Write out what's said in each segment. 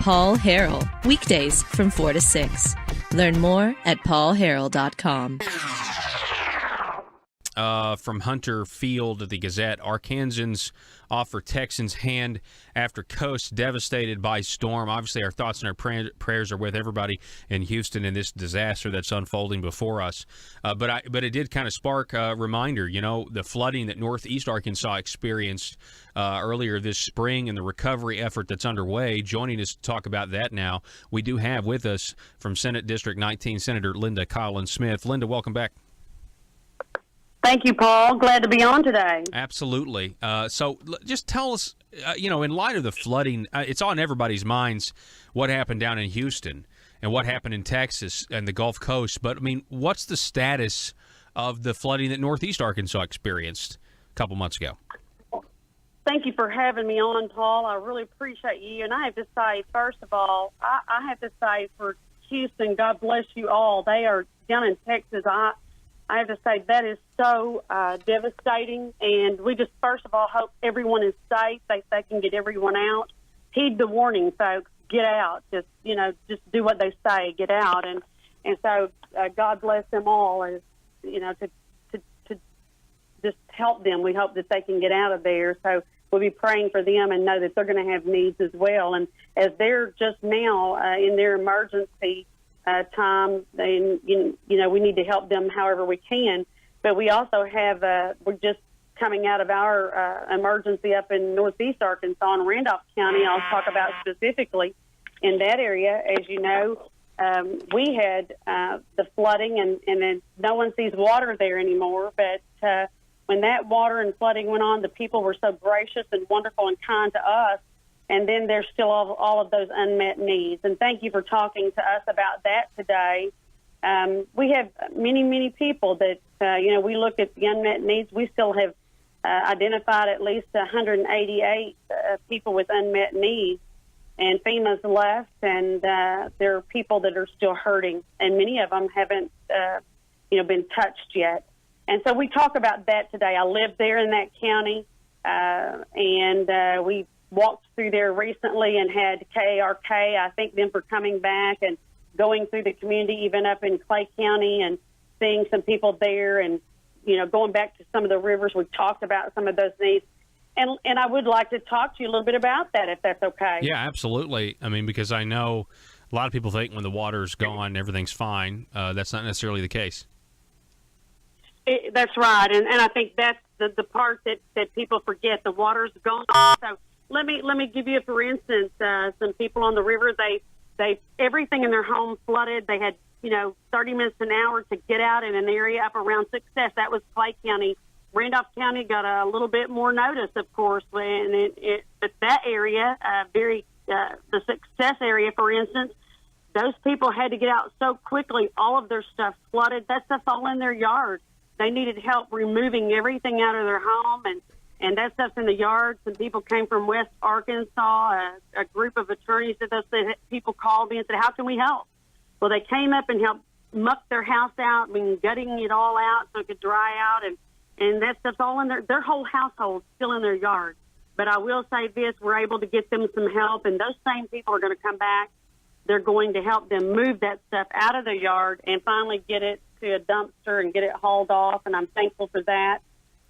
Paul Harrell, weekdays from 4 to 6. Learn more at paulharrell.com. From Hunter Field of the Gazette, Arkansans offer Texans hand after coast devastated by storm. Obviously, our thoughts and our prayers are with everybody in Houston in this disaster that's unfolding before us. But it did kind of spark a reminder, the flooding that northeast Arkansas experienced earlier this spring and the recovery effort that's underway. Joining us to talk about that now, we do have with us from Senate District 19, Senator Linda Collins-Smith. Linda, welcome back. Thank you, Paul. Glad to be on today. Absolutely. So just tell us, in light of the flooding, it's on everybody's minds what happened down in Houston and what happened in Texas and the Gulf Coast. But, what's the status of the flooding that northeast Arkansas experienced a couple months ago? Thank you for having me on, Paul. I really appreciate you. And I have to say, first of all, I have to say for Houston, God bless you all. They are down in Texas. I have to say that is so devastating, and we just, first of all, hope everyone is safe. They can get everyone out. Heed the warning, folks. Get out. Just do what they say. Get out. And so God bless them all, as to just help them. We hope that they can get out of there. So we'll be praying for them and know that they're going to have needs as well. And as they're just now in their emergency time, and we need to help them however we can. But we also have we're just coming out of our emergency up in northeast Arkansas in Randolph County. I'll talk about specifically in that area. As you know, we had the flooding, and then no one sees water there anymore. But when that water and flooding went on, the people were so gracious and wonderful and kind to us. And then there's still all of those unmet needs. And thank you for talking to us about that today. We have many, many people that, we look at the unmet needs. We still have identified at least 188 people with unmet needs. And FEMA's left, and there are people that are still hurting. And many of them haven't, been touched yet. And so we talk about that today. I live there in that county, and we walked through there recently and had KARK. I thank them for coming back and going through the community, even up in Clay County, and seeing some people there, and going back to some of the rivers. We've talked about some of those needs, and I would like to talk to you a little bit about that, if that's okay. Yeah, absolutely. Because I know a lot of people think when the water's gone, everything's fine. That's not necessarily the case. That's right, and I think that's the part that people forget. The water's gone. So let me give you, for instance, some people on the river. They everything in their home flooded. They had 30 minutes an hour to get out in an area up around Success. That was Clay County. Randolph County got a little bit more notice, of course, but that area, the Success area, for instance, those people had to get out so quickly. All of their stuff flooded. That stuff's all in their yard. They needed help removing everything out of their home, and that stuff's in the yard. Some people came from West Arkansas. A group of attorneys that people called me and said, "How can we help?" Well, they came up and helped muck their house out, gutting it all out so it could dry out, and that stuff's all in their whole household still in their yard. But I will say this: we're able to get them some help, and those same people are going to come back. They're going to help them move that stuff out of their yard and finally get it to a dumpster and get it hauled off, and I'm thankful for that.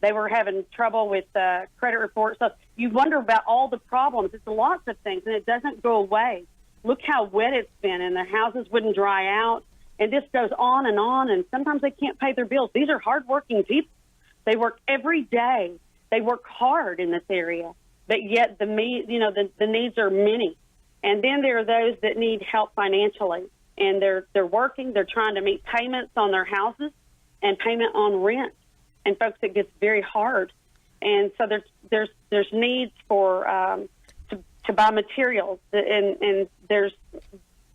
They were having trouble with credit reports. So you wonder about all the problems. It's lots of things, and it doesn't go away. Look how wet it's been, and their houses wouldn't dry out. And this goes on, and sometimes they can't pay their bills. These are hardworking people. They work every day. They work hard in this area, but yet the needs are many. And then there are those that need help financially, and they're working. They're trying to meet payments on their houses and payment on rent. And folks, it gets very hard. And so there's needs for to buy materials, and there's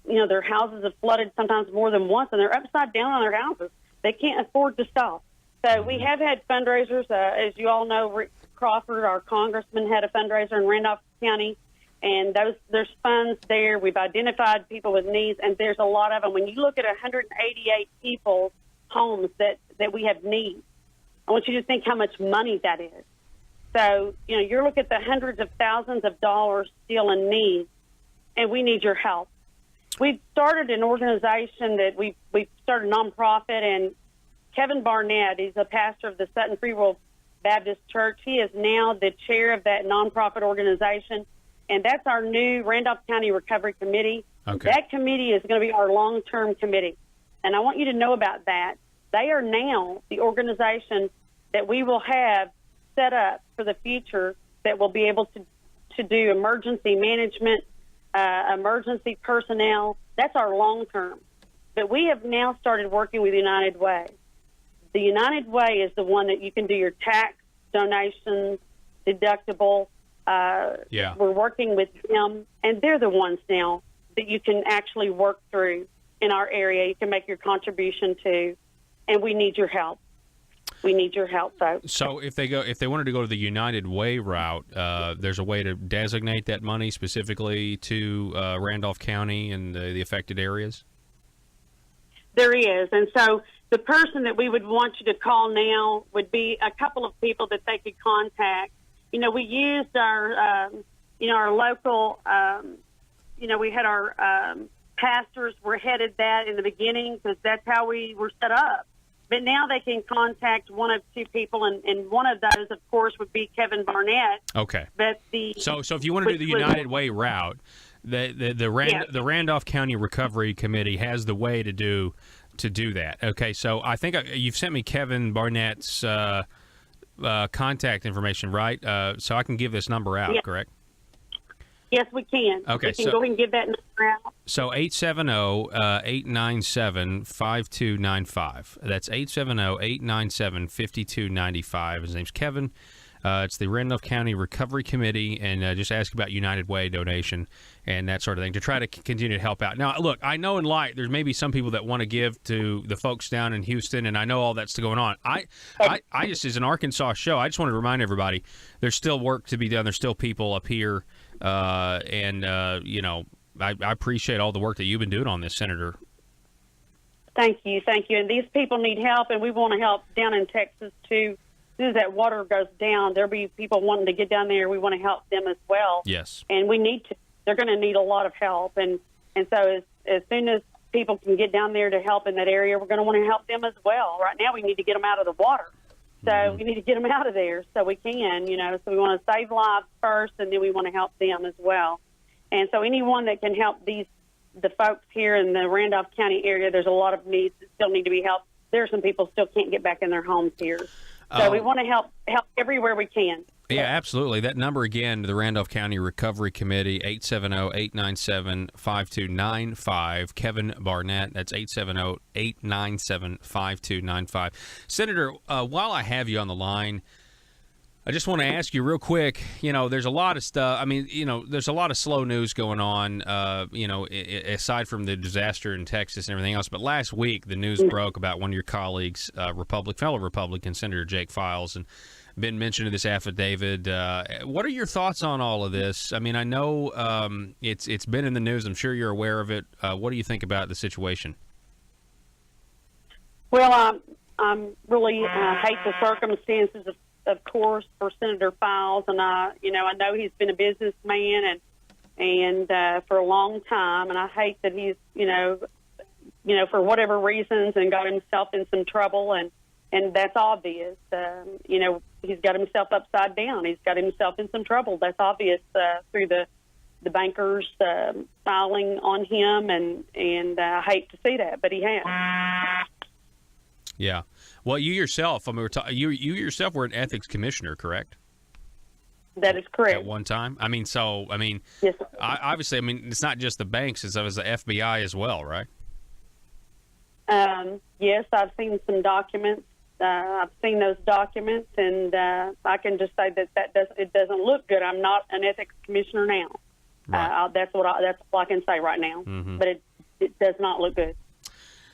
their houses have flooded sometimes more than once, and they're upside down on their houses. They can't afford to stop. So we have had fundraisers, as you all know. Rick Crawford, our congressman, had a fundraiser in Randolph County, and there's funds there. We've identified people with needs, and there's a lot of them. When you look at 188 people's homes that we have needs, I want you to think how much money that is. So, you're looking at the hundreds of thousands of dollars still in need. and we need your help. We've started an organization that we started a nonprofit, and Kevin Barnett, he's a pastor of the Sutton Free Will Baptist Church. He is now the chair of that nonprofit organization, and that's our new Randolph County Recovery Committee. Okay. That committee is going to be our long-term committee, and I want you to know about that. They are now the organization that we will have set up for the future that will be able to do emergency management, emergency personnel. That's our long-term. But we have now started working with United Way. The United Way is the one that you can do your tax, donations, deductible. We're working with them, and they're the ones now that you can actually work through in our area. You can make your contribution to, and we need your help. We need your help, folks. So if they wanted to go to the United Way route, there's a way to designate that money specifically to Randolph County and the affected areas? There is, and so the person that we would want you to call now would be a couple of people that they could contact. You know, we used our, our local, we had our pastors were headed that in the beginning because that's how we were set up. But now they can contact one of two people, and one of those, of course, would be Kevin Barnett. Okay. But so if you want to do the United Way route, the Randolph County Recovery Committee has the way to do that. Okay. So I think you've sent me Kevin Barnett's contact information, right? So I can give this number out, correct? Yes, we can. Okay, we can go ahead and give that number out. So 870-897-5295. That's 870-897-5295. His name's Kevin. It's the Randolph County Recovery Committee, and just ask about United Way donation and that sort of thing to try to continue to help out. Now, look, I know in light there's maybe some people that want to give to the folks down in Houston, and I know all that's going on. I just, as an Arkansas show, I just want to remind everybody there's still work to be done. There's still people up here, I appreciate all the work that you've been doing on this, Senator. Thank you. And these people need help, and we want to help down in Texas, too. As soon as that water goes down, there'll be people wanting to get down there. We want to help them as well. Yes. And we need to. They're going to need a lot of help. And so as soon as people can get down there to help in that area, we're going to want to help them as well. Right now, we need to get them out of the water. So we need to get them out of there so we can, So we want to save lives first, and then we want to help them as well. And so anyone that can help the folks here in the Randolph County area, there's a lot of needs that still need to be helped. There are some people still can't get back in their homes here. So we want to help everywhere we can. Yeah, absolutely. That number again, the Randolph County Recovery Committee, 870-897-5295. Kevin Barnett, that's 870-897-5295. Senator, while I have you on the line, I just want to ask you real quick, there's a lot of stuff. I mean, there's a lot of slow news going on, aside from the disaster in Texas and everything else. But last week, the news broke about one of your colleagues, fellow Republican, Senator Jake Files, and been mentioned in this affidavit. What are your thoughts on all of this? I mean, I know it's been in the news. I'm sure you're aware of it. What do you think about the situation? Well, I'm really hate the circumstances of course, for Senator Files, and I know he's been a businessman and for a long time, and I hate that he's for whatever reasons and got himself in some trouble, and that's obvious. He's got himself upside down. He's got himself in some trouble. That's obvious through the bankers filing on him, and I hate to see that, but he has. Yeah. Well, you yourself, you yourself were an ethics commissioner, correct? That is correct. At one time? Yes, obviously, it's not just the banks, it was the FBI as well, right? Yes, I've seen some documents. I've seen those documents, and I can just say that it doesn't look good. I'm not an ethics commissioner now. Right. That's all I can say right now. Mm-hmm. But it does not look good.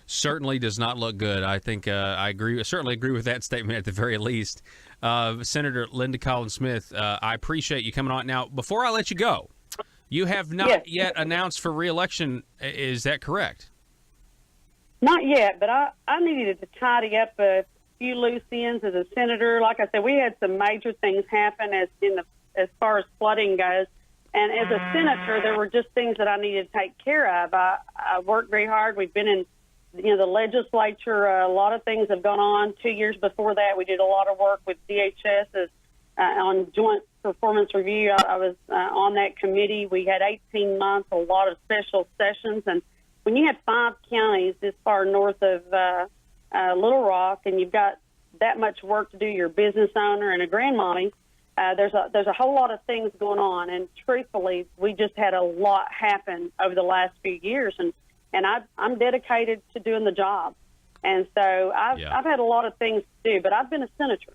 Certainly does not look good. I think I certainly agree with that statement at the very least. Senator Linda Collins-Smith, I appreciate you coming on. Now, before I let you go, you have not yet announced for re-election. Is that correct? Not yet, but I needed to tidy up a few loose ends as a senator. Like I said, we had some major things happen as far as flooding goes, And as a senator, there were just things that I needed to take care of. I worked very hard. We've been in, the legislature. A lot of things have gone on. 2 years before that, we did a lot of work with DHS on joint performance review. I was on that committee. We had 18 months, a lot of special sessions. And when you have 5 counties this far north of Little Rock, and you've got that much work to do, you're a business owner and a grandmommy, there's a whole lot of things going on. And truthfully, we just had a lot happen over the last few years. And I'm dedicated to doing the job. And so I've had a lot of things to do, but I've been a senator.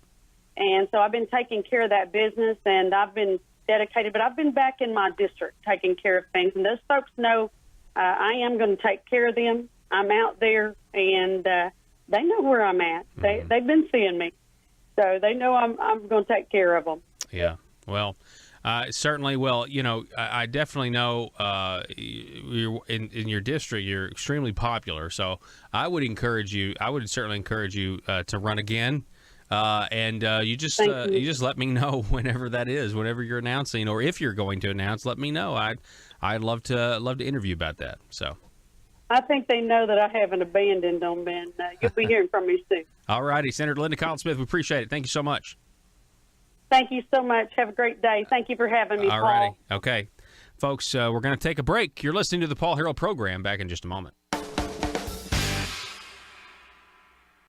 And so I've been taking care of that business, and I've been dedicated, but I've been back in my district taking care of things. And those folks know I am going to take care of them. I'm out there, and they know where I'm at. They've been seeing me. So they know I'm going to take care of them. Yeah. Well, certainly. Well, I definitely know you're in your district, you're extremely popular. So I would certainly encourage you to run again. And you just let me know whenever that is, whenever you're announcing, or if you're going to announce, let me know. I'd love to interview about that. So I think they know that I haven't abandoned them, and you'll be hearing from me soon. All righty, Senator Linda Collins-Smith, we appreciate it. Thank you so much. Thank you so much. Have a great day. Thank you for having me, Paul. All righty. Okay. Folks, we're going to take a break. You're listening to the Paul Harrell Program. Back in just a moment.